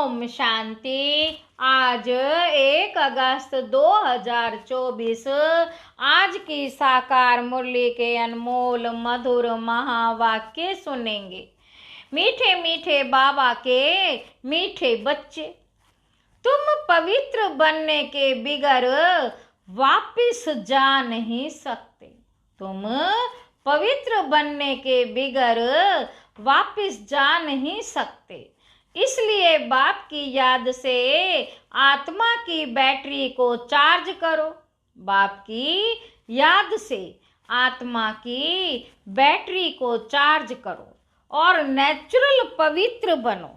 ओम शांति। आज 1 अगस्त 2024 आज की साकार मुरली के अनमोल मधुर महावाक्य सुनेंगे। मीठे मीठे बाबा के मीठे बच्चे, तुम पवित्र बनने के बिगर वापिस जा नहीं सकते। तुम पवित्र बनने के बिगर वापिस जा नहीं सकते। इसलिए बाप की याद से आत्मा की बैटरी को चार्ज करो। बाप की याद से आत्मा की बैटरी को चार्ज करो और नेचुरल पवित्र बनो।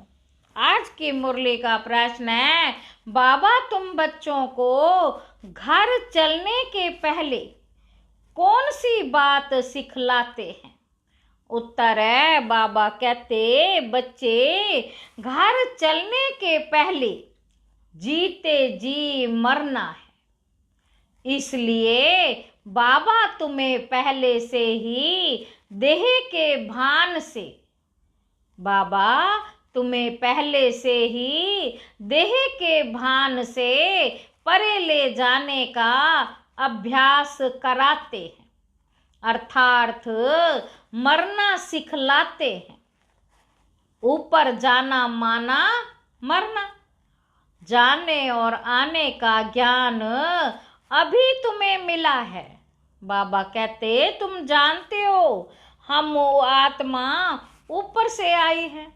आज की मुरली का प्रश्न है, बाबा तुम बच्चों को घर चलने के पहले कौन सी बात सिखलाते हैं? उत्तर है, बाबा कहते बच्चे घर चलने के पहले जीते जी मरना है। इसलिए बाबा तुम्हें पहले से ही देह के भान से देह के भान से परे ले जाने का अभ्यास कराते हैं, अर्थात मरना सिखलाते हैं। ऊपर जाना माना मरना, जाने और आने का ज्ञान अभी तुम्हें मिला है। बाबा कहते तुम जानते हो हम वो आत्मा ऊपर से आई है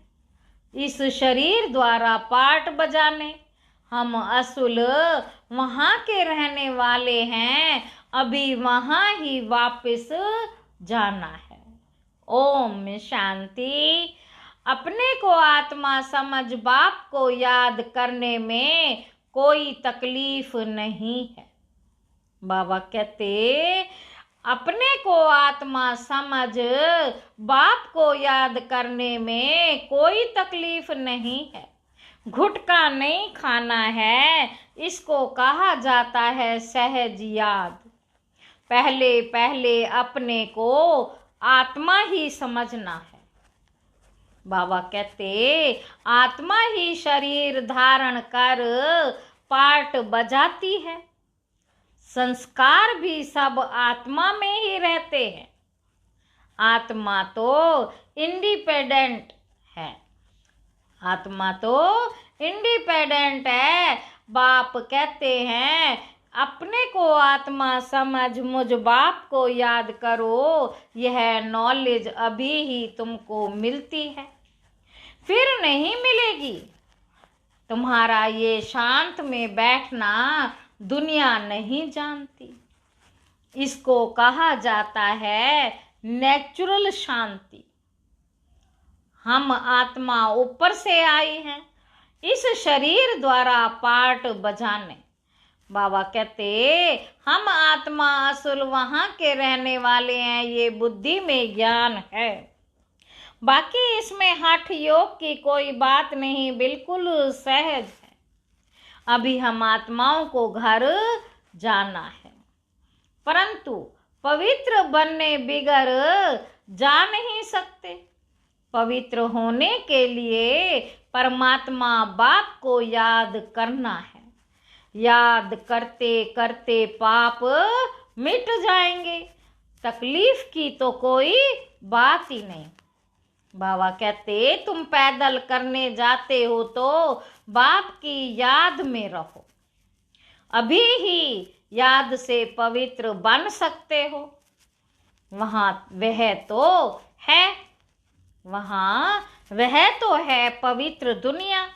इस शरीर द्वारा पाठ बजाने। हम असुल वहाँ के रहने वाले हैं, अभी वहाँ ही वापस जाना है। ओम शांति। अपने को आत्मा समझ बाप को याद करने में कोई तकलीफ नहीं है। बाबा कहते अपने को आत्मा समझ बाप को याद करने में कोई तकलीफ नहीं है। गुटखा नहीं खाना है, इसको कहा जाता है सहज याद। पहले पहले अपने को आत्मा ही समझना है। बाबा कहते आत्मा ही शरीर धारण कर पाठ बजाती है। संस्कार भी सब आत्मा में ही रहते हैं। आत्मा तो इंडिपेंडेंट है। बाप कहते हैं अपने को आत्मा समझ मुझ बाप को याद करो। यह नॉलेज अभी ही तुमको मिलती है, फिर नहीं मिलेगी। तुम्हारा ये शांत में बैठना दुनिया नहीं जानती। इसको कहा जाता है नेचुरल शांति। हम आत्मा ऊपर से आई हैं इस शरीर द्वारा पाठ बजाने। बाबा कहते हम आत्मा असुल वहाँ के रहने वाले हैं, ये बुद्धि में ज्ञान है। बाकी इसमें हठ योग की कोई बात नहीं, बिल्कुल सहज है। अभी हम आत्माओं को घर जाना है, परंतु पवित्र बनने बिगर जा नहीं सकते। पवित्र होने के लिए परमात्मा बाप को याद करना है। याद करते करते पाप मिट जाएंगे, तकलीफ की तो कोई बात ही नहीं। बाबा कहते तुम पैदल करने जाते हो तो बाप की याद में रहो। अभी ही याद से पवित्र बन सकते हो। वहाँ वह तो है पवित्र दुनिया।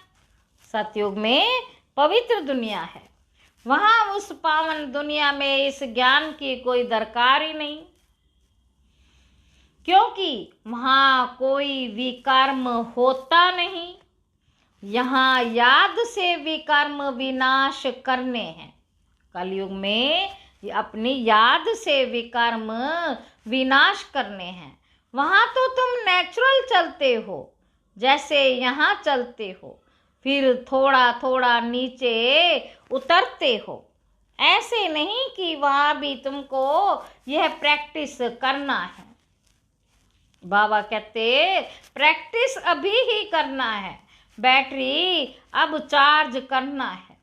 सतयुग में पवित्र दुनिया है। वहाँ उस पावन दुनिया में इस ज्ञान की कोई दरकार ही नहीं, क्योंकि वहाँ कोई विकर्म होता नहीं। यहाँ याद से विकर्म विनाश करने हैं। कलयुग में अपनी याद से विकर्म विनाश करने हैं। वहाँ तो तुम नेचुरल चलते हो, जैसे यहाँ चलते हो, फिर थोड़ा थोड़ा नीचे उतरते हो। ऐसे नहीं कि वहाँ भी तुमको यह प्रैक्टिस करना है। बाबा कहते प्रैक्टिस अभी ही करना है। बैटरी अब चार्ज करना है,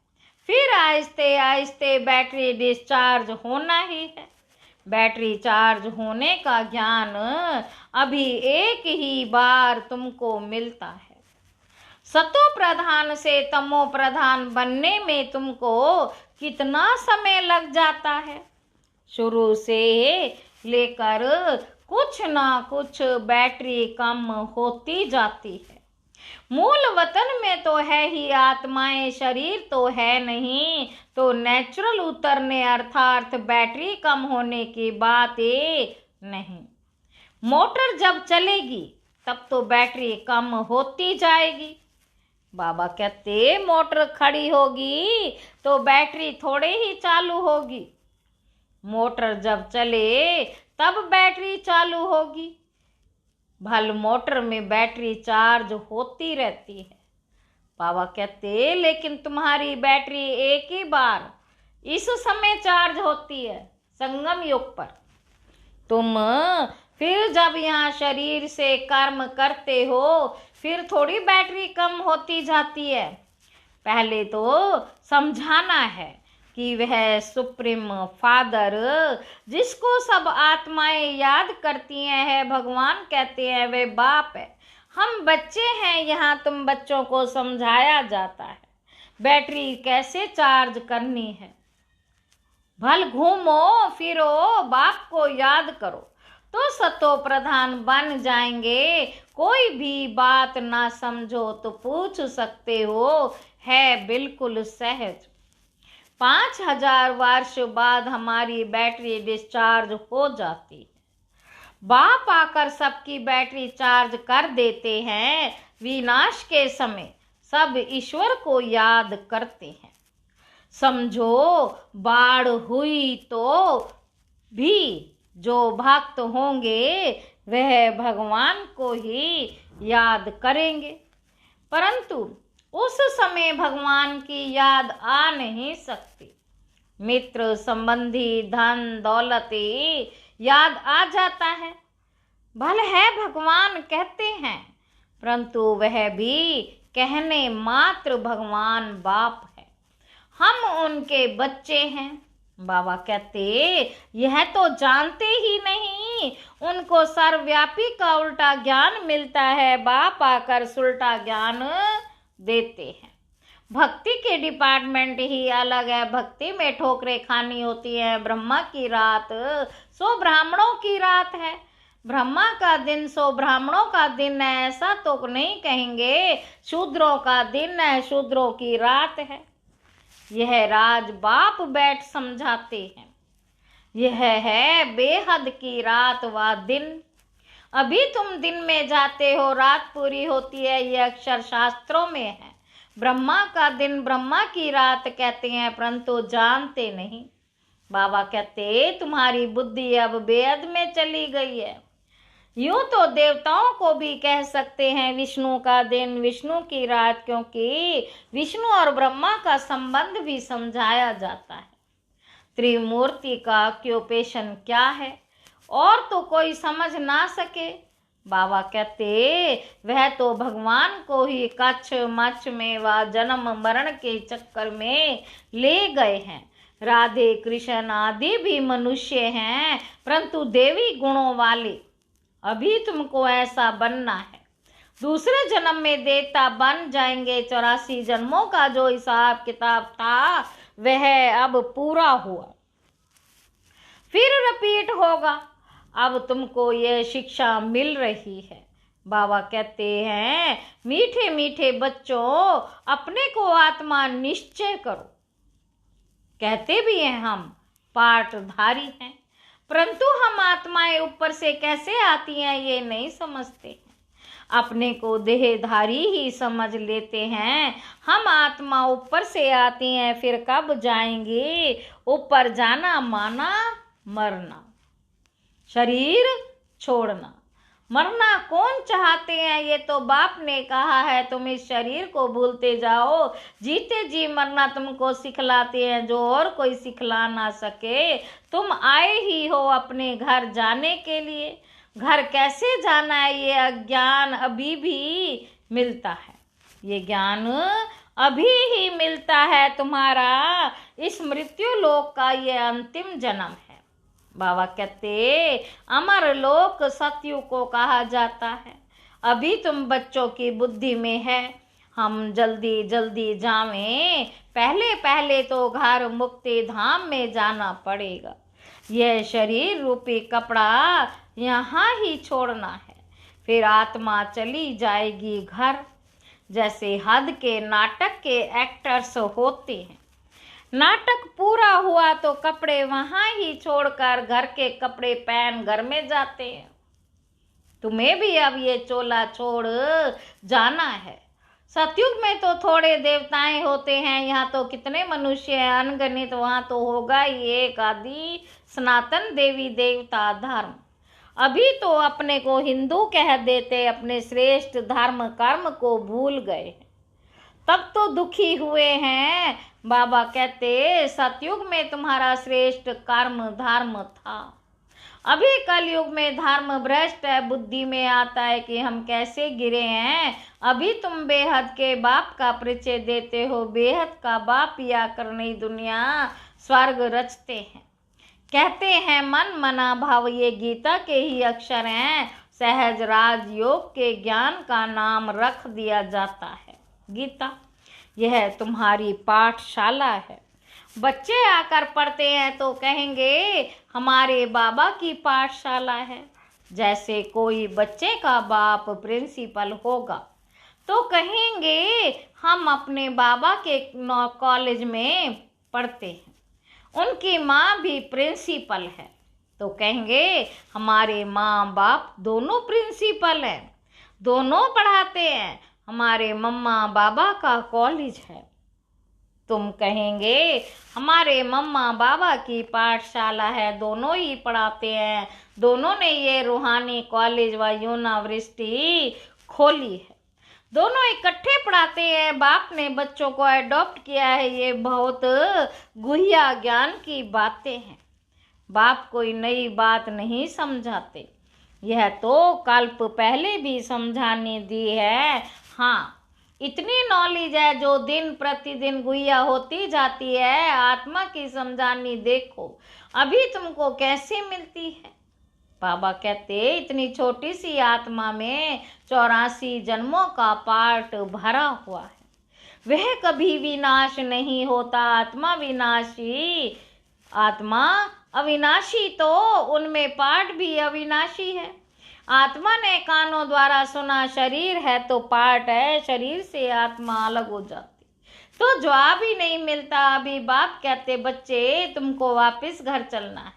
फिर आहिस्ते आहिस्ते बैटरी डिस्चार्ज होना ही है। बैटरी चार्ज होने का ज्ञान अभी एक ही बार तुमको मिलता है। सतो प्रधान से तमो प्रधान बनने में तुमको कितना समय लग जाता है। शुरू से लेकर कुछ ना कुछ बैटरी कम होती जाती है। मूल वतन में तो है ही आत्माएं, शरीर तो है नहीं, तो नेचुरल उतरने अर्थात बैटरी कम होने की बात नहीं। मोटर जब चलेगी तब तो बैटरी कम होती जाएगी। बाबा कहते मोटर खड़ी होगी तो बैटरी थोड़े ही चालू होगी। मोटर जब चले तब बैटरी चालू होगी। भल मोटर में बैटरी चार्ज होती रहती है। बाबा कहते लेकिन तुम्हारी बैटरी एक ही बार इस समय चार्ज होती है संगम युग पर। तुम फिर जब यहाँ शरीर से कर्म करते हो फिर थोड़ी बैटरी कम होती जाती है। पहले तो समझाना है कि वह सुप्रीम फादर जिसको सब आत्माएं याद करती हैं, भगवान कहते हैं, वे बाप है। हम बच्चे हैं, यहाँ तुम बच्चों को समझाया जाता है बैटरी कैसे चार्ज करनी है। भल घूमो फिरो बाप को याद करो तो सतो प्रधान बन जाएंगे। कोई भी बात ना समझो तो पूछ सकते हो, है बिल्कुल सहज। 5000 वर्ष बाद हमारी बैटरी डिस्चार्ज हो जाती है। बाप आकर सबकी बैटरी चार्ज कर देते हैं। विनाश के समय सब ईश्वर को याद करते हैं। समझो बाढ़ हुई तो भी जो भक्त होंगे वह भगवान को ही याद करेंगे, परंतु उस समय भगवान की याद आ नहीं सकती। मित्र संबंधी धन दौलत याद आ जाता है। भले है भगवान कहते हैं, परंतु वह भी कहने मात्र भगवान बाप है। हम उनके बच्चे हैं। बाबा कहते यह तो जानते ही नहीं, उनको सर्वव्यापी का उल्टा ज्ञान मिलता है। बाप आकर सुलटा ज्ञान देते हैं। भक्ति के डिपार्टमेंट ही अलग है। भक्ति में ठोकरें खानी होती है। ब्रह्मा की रात सो ब्राह्मणों की रात है। ब्रह्मा का दिन सो ब्राह्मणों का दिन है, ऐसा तो नहीं कहेंगे। शूद्रों का दिन है, शूद्रों की रात है। यह राज बाप बैठ समझाते हैं। यह है बेहद की रात व दिन। अभी तुम दिन में जाते हो, रात पूरी होती है, यह अक्षर शास्त्रों में है। ब्रह्मा का दिन ब्रह्मा की रात कहते हैं, परंतु जानते नहीं। बाबा कहते तुम्हारी बुद्धि अब बेहद में चली गई है। यूं तो देवताओं को भी कह सकते हैं विष्णु का दिन, विष्णु की रात, क्योंकि विष्णु और ब्रह्मा का संबंध भी समझाया जाता है। त्रिमूर्ति का ऑक्यूपेशन क्या है और तो कोई समझ ना सके। बाबा कहते वह तो भगवान को ही कच्छ मच्छ में व जन्म मरण के चक्कर में ले गए हैं। राधे कृष्ण आदि भी मनुष्य हैं, परंतु देवी गुणों वाले। अभी तुमको ऐसा बनना है। दूसरे जन्म में देवता बन जाएंगे। 84 जन्मों का जो हिसाब किताब था वह अब पूरा हुआ, फिर रिपीट होगा। अब तुमको यह शिक्षा मिल रही है। बाबा कहते हैं मीठे मीठे बच्चों, अपने को आत्मा निश्चय करो। कहते भी हैं हम पाठधारी हैं, परंतु हम आत्माएं ऊपर से कैसे आती हैं ये नहीं समझते हैं। अपने को देहधारी ही समझ लेते हैं। हम आत्मा ऊपर से आती हैं, फिर कब जाएंगे? ऊपर जाना माना मरना, शरीर छोड़ना। मरना कौन चाहते हैं? ये तो बाप ने कहा है तुम इस शरीर को भूलते जाओ। जीते जी मरना तुमको सिखलाते हैं, जो और कोई सिखला ना सके। तुम आए ही हो अपने घर जाने के लिए। घर कैसे जाना है ये अज्ञान अभी भी मिलता है। ये ज्ञान अभी ही मिलता है तुम्हारा, इस मृत्यु लोक का ये अंतिम जन्म है। बाबा कहते अमर लोक सतयुग को कहा जाता है। अभी तुम बच्चों की बुद्धि में है, हम जल्दी जल्दी जावें, पहले पहले तो घर मुक्ति धाम में जाना पड़ेगा। यह शरीर रूपी कपड़ा यहाँ ही छोड़ना है, फिर आत्मा चली जाएगी घर। जैसे हद के नाटक के एक्टर्स होते हैं, नाटक पूरा हुआ तो कपड़े वहाँ ही छोड़कर घर के कपड़े पहन घर में जाते हैं। तुम्हें भी अब ये चोला छोड़ जाना है। सतयुग में तो थोड़े देवताएं होते हैं, यहाँ तो कितने मनुष्य हैं अनगिनत, वहाँ तो होगा ही एक आदि सनातन देवी देवता धर्म। अभी तो अपने को हिंदू कह देते, अपने श्रेष्ठ धर्म कर्म को भूल गए, तब तो दुखी हुए हैं। बाबा कहते सतयुग में तुम्हारा श्रेष्ठ कर्म धर्म था, अभी कलयुग में धर्म भ्रष्ट है। बुद्धि में आता है कि हम कैसे गिरे हैं। अभी तुम बेहद के बाप का परिचय देते हो, बेहद का बाप या कर नई दुनिया स्वर्ग रचते हैं। कहते हैं मन मना भाव, ये गीता के ही अक्षर हैं। सहज राजयोग के ज्ञान का नाम रख दिया जाता है गीता। यह तुम्हारी पाठशाला है। बच्चे आकर पढ़ते हैं तो कहेंगे हमारे बाबा की पाठशाला है। जैसे कोई बच्चे का बाप प्रिंसिपल होगा तो कहेंगे हम अपने बाबा के कॉलेज में पढ़ते हैं, उनकी माँ भी प्रिंसिपल है, तो कहेंगे हमारे माँ बाप दोनों प्रिंसिपल हैं, दोनों पढ़ाते हैं, हमारे मम्मा बाबा का कॉलेज है। तुम कहेंगे हमारे मम्मा बाबा की पाठशाला है, दोनों ही पढ़ाते हैं, दोनों ने ये रूहानी कॉलेज व यूनिवर्सिटी खोली है, दोनों इकट्ठे पढ़ाते हैं, बाप ने बच्चों को अडॉप्ट किया है। ये बहुत गुहिया ज्ञान की बातें हैं। बाप कोई नई बात नहीं समझाते, यह तो कल्प पहले भी समझाने दी है। हाँ, इतनी नॉलेज है जो दिन प्रतिदिन गुहिया होती जाती है। आत्मा की समझानी देखो अभी तुमको कैसे मिलती है। बाबा कहते इतनी छोटी सी आत्मा में 84 जन्मों का पाठ भरा हुआ है, वह कभी विनाश नहीं होता। आत्मा विनाशी, आत्मा अविनाशी, तो उनमें पाठ भी अविनाशी है। आत्मा ने कानों द्वारा सुना, शरीर है तो पार्ट है, शरीर से आत्मा अलग हो जाती, तो जवाब ही नहीं मिलता। अभी बाप कहते बच्चे तुमको वापस घर चलना है।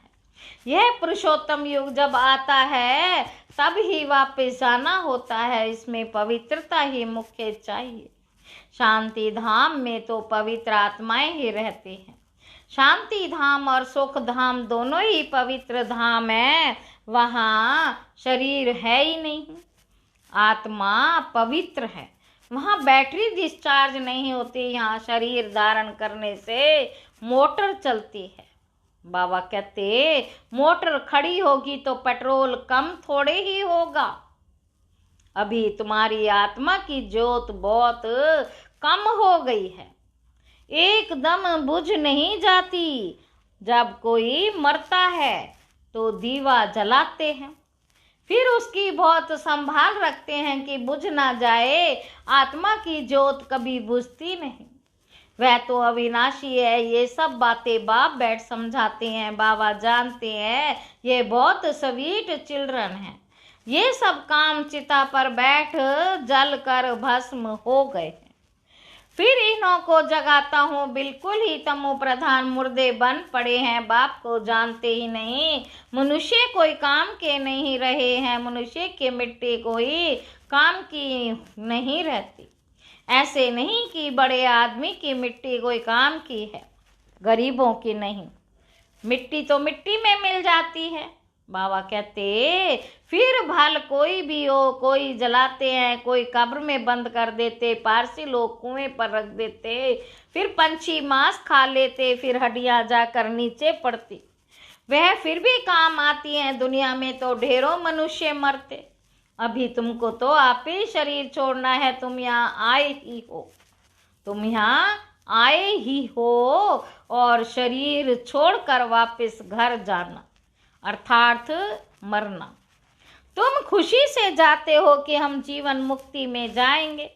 यह पुरुषोत्तम युग जब आता है तब ही वापस जाना होता है, इसमें पवित्रता ही मुख्य चाहिए। शांति धाम में तो पवित्र आत्माएं ही रहते हैं। शांति धाम और सुख धाम दोनों ही पवित्र धाम है, वहाँ शरीर है ही नहीं, आत्मा पवित्र है, वहाँ बैटरी डिस्चार्ज नहीं होती, यहाँ शरीर धारण करने से मोटर चलती है। बाबा कहते मोटर खड़ी होगी तो पेट्रोल कम थोड़े ही होगा। अभी तुम्हारी आत्मा की ज्योत बहुत कम हो गई है, एकदम बुझ नहीं जाती। जब कोई मरता है तो दीवा जलाते हैं, फिर उसकी बहुत संभाल रखते हैं कि बुझ ना जाए। आत्मा की ज्योत कभी बुझती नहीं, वह तो अविनाशी है। ये सब बातें बाप बैठ समझाते हैं, बाबा जानते हैं, ये बहुत स्वीट चिल्ड्रन हैं। ये सब काम चिता पर बैठ जल कर भस्म हो गए हैं। फिर इन्हों को जगाता हूँ, बिल्कुल ही तमो प्रधान मुर्दे बन पड़े हैं, बाप को जानते ही नहीं। मनुष्य कोई काम के नहीं रहे हैं, मनुष्य की मिट्टी कोई काम की नहीं रहती। ऐसे नहीं कि बड़े आदमी की मिट्टी कोई काम की है, गरीबों की नहीं। मिट्टी तो मिट्टी में मिल जाती है। बाबा कहते फिर भल कोई भी हो, कोई जलाते हैं, कोई कब्र में बंद कर देते, पारसी लोग कुएं पर रख देते, फिर पंछी मांस खा लेते, फिर हड्डियां जाकर नीचे पड़ती, वह फिर भी काम आती हैं। दुनिया में तो ढेरों मनुष्य मरते, अभी तुमको तो आप ही शरीर छोड़ना है, तुम यहाँ आए ही हो, तुम यहाँ आए ही हो और शरीर छोड़कर वापस घर जाना अर्थात मरना। तुम खुशी से जाते हो कि हम जीवन मुक्ति में जाएंगे।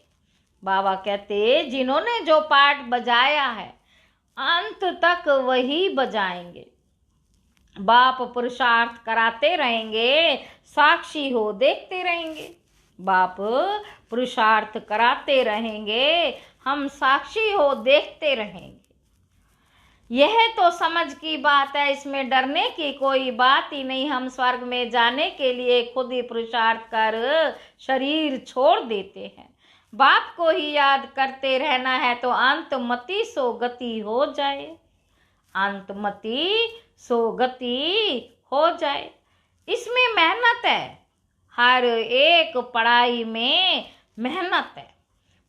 बाबा कहते जिन्होंने जो पाठ बजाया है अंत तक वही बजाएंगे। बाप पुरुषार्थ कराते रहेंगे, साक्षी हो देखते रहेंगे। बाप पुरुषार्थ कराते रहेंगे, हम साक्षी हो देखते रहेंगे। यह तो समझ की बात है, इसमें डरने की कोई बात ही नहीं। हम स्वर्ग में जाने के लिए खुद ही पुरुषार्थ कर शरीर छोड़ देते हैं। बाप को ही याद करते रहना है तो अंतमति सो गति हो जाए, अंतमति सो गति हो जाए। इसमें मेहनत है, हर एक पढ़ाई में मेहनत है।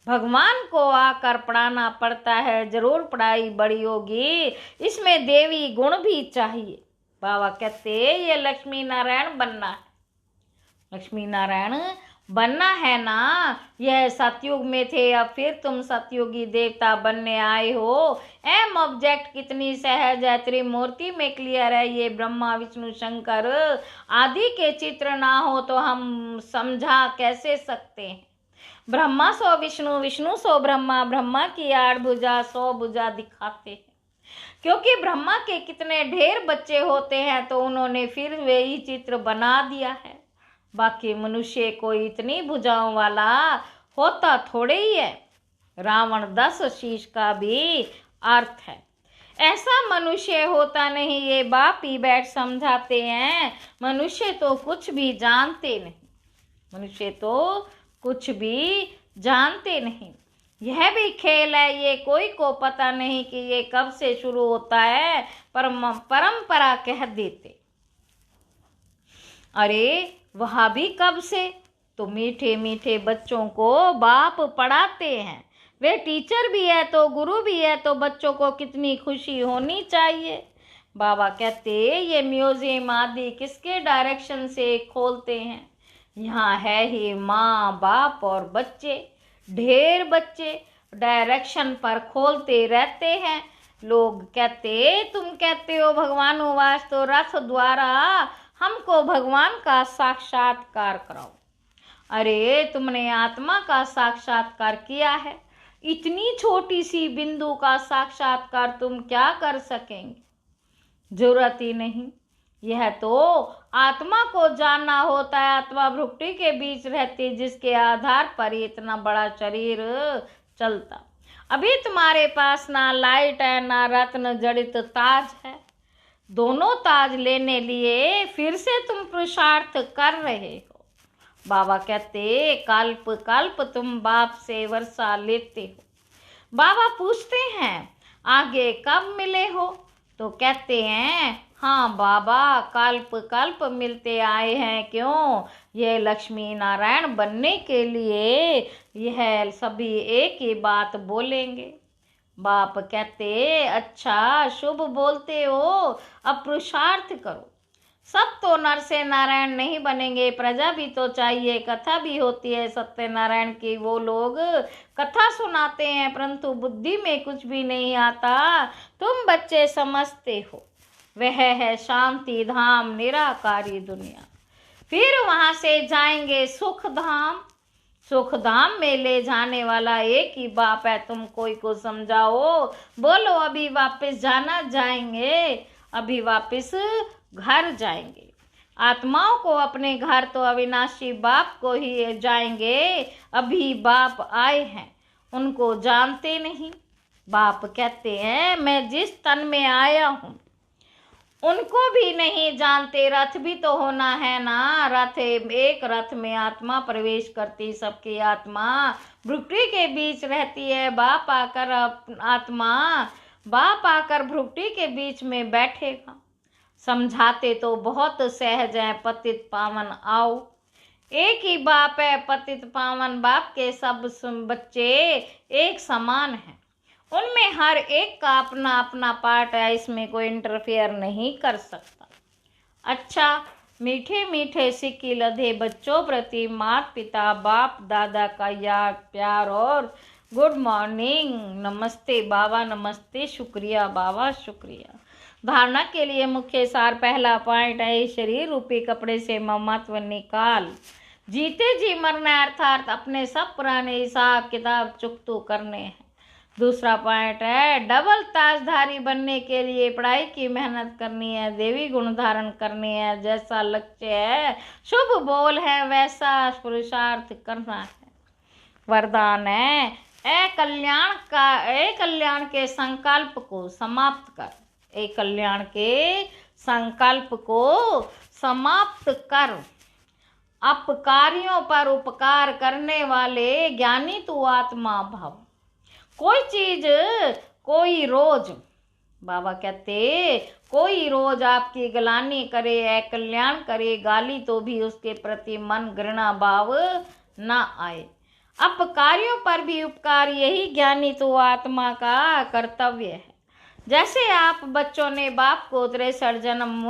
भगवान को आकर पढ़ाना पड़ता है, जरूर पढ़ाई बड़ी होगी। इसमें देवी गुण भी चाहिए। बाबा कहते ये लक्ष्मी नारायण बनना है, लक्ष्मी नारायण बनना है ना। यह सतयुग में थे, अब फिर तुम सतयुगी देवता बनने आए हो। एम ऑब्जेक्ट कितनी सहज है, त्रिमूर्ति में क्लियर है। ये ब्रह्मा विष्णु शंकर आदि के चित्र ना हो तो हम समझा कैसे सकते हैं। ब्रह्मा सो विष्णु, विष्णु सो ब्रह्मा, ब्रह्मा की 8 भुजा 100 भुजा दिखाते हैं। क्योंकि ब्रह्मा के कितने ढेर बच्चे होते हैं तो उन्होंने फिर वही चित्र बना दिया है। बाकी मनुष्य कोई इतनी भुजाओं वाला होता थोड़े ही है। रावण 10 शीश का भी अर्थ है। ऐसा मनुष्य होता नहीं, ये बाप ही बैठ समझाते हैं। मनुष्य तो कुछ भी जानते नहीं, मनुष्य तो कुछ भी जानते नहीं। यह भी खेल है, ये कोई को पता नहीं कि ये कब से शुरू होता है, परंपरा कह देते। अरे वह भी कब से, तो मीठे मीठे बच्चों को बाप पढ़ाते हैं। वे टीचर भी है तो गुरु भी है, तो बच्चों को कितनी खुशी होनी चाहिए। बाबा कहते ये म्यूजियम आदि किसके डायरेक्शन से खोलते हैं। यहाँ है ही माँ बाप और बच्चे, ढेर बच्चे डायरेक्शन पर खोलते रहते हैं। लोग कहते तुम कहते हो भगवानुवास, तो रथ द्वारा हमको भगवान का साक्षात्कार कराओ। अरे तुमने आत्मा का साक्षात्कार किया है, इतनी छोटी सी बिंदु का साक्षात्कार तुम क्या कर सकेंगे, जरूरत ही नहीं। यह तो आत्मा को जानना होता है। आत्मा भ्रुकुटी के बीच रहती, जिसके आधार पर इतना बड़ा शरीर चलता। अभी तुम्हारे पास ना लाइट है ना रत्न जड़ित ताज है। दोनों ताज लेने लिए फिर से तुम पुरुषार्थ कर रहे हो। बाबा कहते कल्प कल्प तुम बाप से वर्षा लेते हो। बाबा पूछते हैं आगे कब मिले हो, तो कहते हैं हाँ बाबा कल्प कल्प मिलते आए हैं। क्यों, यह लक्ष्मी नारायण बनने के लिए यह सभी एक ही बात बोलेंगे। बाप कहते अच्छा शुभ बोलते हो, अब पुरुषार्थ करो। सब तो नर से नारायण नहीं बनेंगे, प्रजा भी तो चाहिए, कथा भी होती है सत्यनारायण की। वो लोग कथा सुनाते हैं परंतु बुद्धि में कुछ भी नहीं आता। तुम बच्चे समझते हो वह है शांति धाम, निराकारी दुनिया। फिर वहां से जाएंगे सुख धाम। सुख धाम में ले जाने वाला एक ही बाप है। तुम कोई को समझाओ, बोलो अभी वापस जाना जाएंगे, अभी वापस घर जाएंगे। आत्माओं को अपने घर तो अविनाशी बाप को ही जाएंगे। अभी बाप आए हैं, उनको जानते नहीं। बाप कहते हैं मैं जिस तन में आया हूँ उनको भी नहीं जानते। रथ भी तो होना है ना, रथ एक रथ में आत्मा प्रवेश करती, सबकी आत्मा भ्रुकुटी के बीच रहती है। बाप आकर भ्रुकुटी के बीच में बैठेगा। समझाते तो बहुत सहज है, पतित पावन आओ। एक ही बाप है, पतित पावन बाप के सब बच्चे एक समान हैं। उनमें हर एक का अपना अपना पार्ट है, इसमें कोई इंटरफेयर नहीं कर सकता। अच्छा मीठे मीठे सिक्के लधे बच्चों प्रति माता पिता बाप दादा का याद प्यार और गुड मॉर्निंग। नमस्ते बाबा, नमस्ते, शुक्रिया बाबा, शुक्रिया। धारणा के लिए मुख्य सार पहला पॉइंट है, शरीर रूपी कपड़े से ममत्व निकाल। जीते जी मरना अर्थात अपने सब पुराने हिसाब किताब चुकतो करने हैं। दूसरा पॉइंट है, डबल ताजधारी बनने के लिए पढ़ाई की मेहनत करनी है, देवी गुण धारण करनी है। जैसा लक्ष्य है, शुभ बोल है, वैसा पुरुषार्थ करना है। वरदान है, कल्याण के संकल्प को समाप्त कर। कल्याण के संकल्प को समाप्त कर। अपकारियों पर उपकार करने वाले ज्ञानी तू आत्मा भव। कोई चीज कोई रोज, बाबा कहते, कोई रोज आपकी गलानी करे, कल्याण करे, गाली तो भी उसके प्रति मन घृणा भाव न आए। अपकारियों पर भी उपकार, यही ज्ञानी तो आत्मा का कर्तव्य है। जैसे आप बच्चों ने बाप को 63 जन्म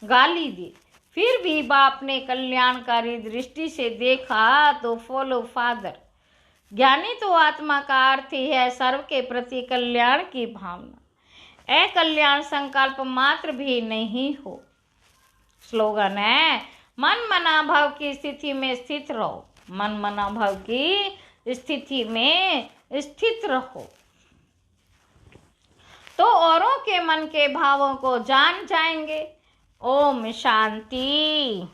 गाली दी, फिर भी बाप ने कल्याणकारी दृष्टि से देखा तो फॉलो फादर। ज्ञानी तो आत्मा का अर्थ ही है सर्व के प्रति कल्याण की भावना। कल्याण संकल्प मात्र भी नहीं हो। स्लोगन है, मन मना भाव की स्थिति में स्थित रहो। मन मना भाव की स्थिति में स्थित रहो तो औरों के मन के भावों को जान जाएंगे। ओम शांति।